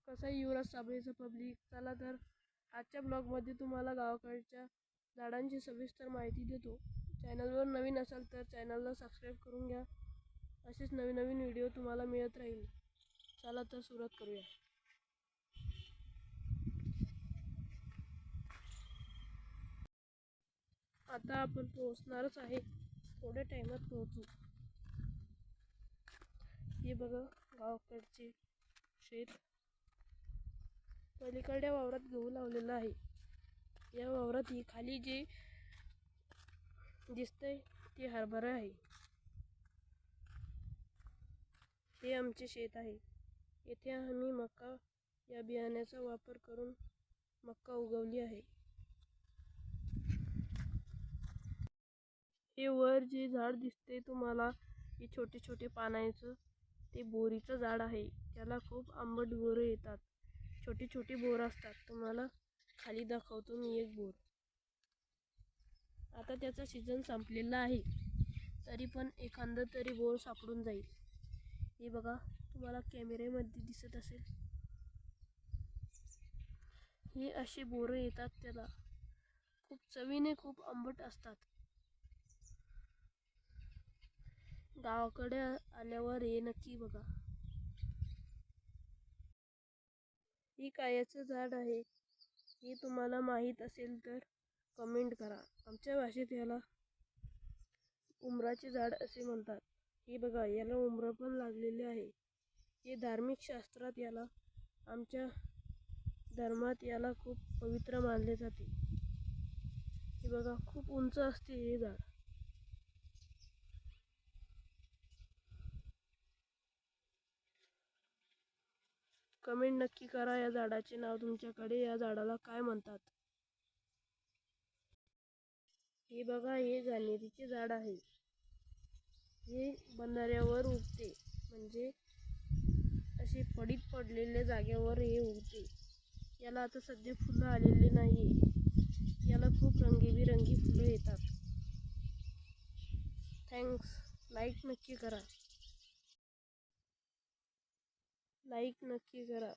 कसा युवराज साबळेचा पब्लिक. चला तर आजच्या ब्लॉगमध्ये तुम्हाला गावाकडच्या झाडांची सविस्तर माहिती देतो. चॅनलवर नवीन असाल तर चॅनलला सबस्क्राईब करून घ्या. असेच नवीन नवीन व्हिडिओ तुम्हाला मिळत राहील. चला तर सुरुवात करूया. आता आपण पोहोचणारच आहे, थोड्या टाइमात पोहोचू. हे बघा गावाकडचे शेत. पलीकडच्या वावरात गहू लावलेला आहे. या वावरात ही खाली जे दिसतंय ते हरभरा आहे. हे आमचे शेत आहे. येथे आम्ही मका या बियाण्याचा वापर करून मका उगवली आहे. हे वर जे झाड दिसते तुम्हाला, हे छोटे छोटे पानांचं, ते बोरीचं झाड आहे. त्याला खूप आंबट बोर येतात. छोटी छोटी बोर असतात. तुम्हाला खाली दाखवतो मी एक बोर. आता त्याचा सीझन संपलेला आहे, तरी पण एखादं तरी बोर सापडून जाईल. हे बघा, तुम्हाला कॅमेऱ्यामध्ये दिसत असेल. ही अशी बोरं येतात. त्याला खूप चवीने खूप आंबट असतात. गावाकडे आल्यावर हे नक्की बघा. ही कायाचं झाड आहे. हे तुम्हाला माहीत असेल तर कमेंट करा. आमच्या भाषेत याला उमराचे झाड असे म्हणतात. हे बघा, याला उमरा पण लागलेले आहे. हे धार्मिक शास्त्रात याला, आमच्या धर्मात याला खूप पवित्र मानले जाते. हे बघा, खूप उंच असते हे झाड. कमेंट नक्की करा या झाडाचे नाव तुमच्याकडे या झाडाला काय म्हणतात. हे बघा, हे घाणेरीचे झाड आहे. हे बंधाऱ्यावर उगते, म्हणजे असे पडीत पडलेल्या जागेवर हे उगते. याला आता सध्या फुलं आलेली नाही. याला खूप रंगीबिरंगी फुलं येतात. थँक्स. लाईक नक्की करा.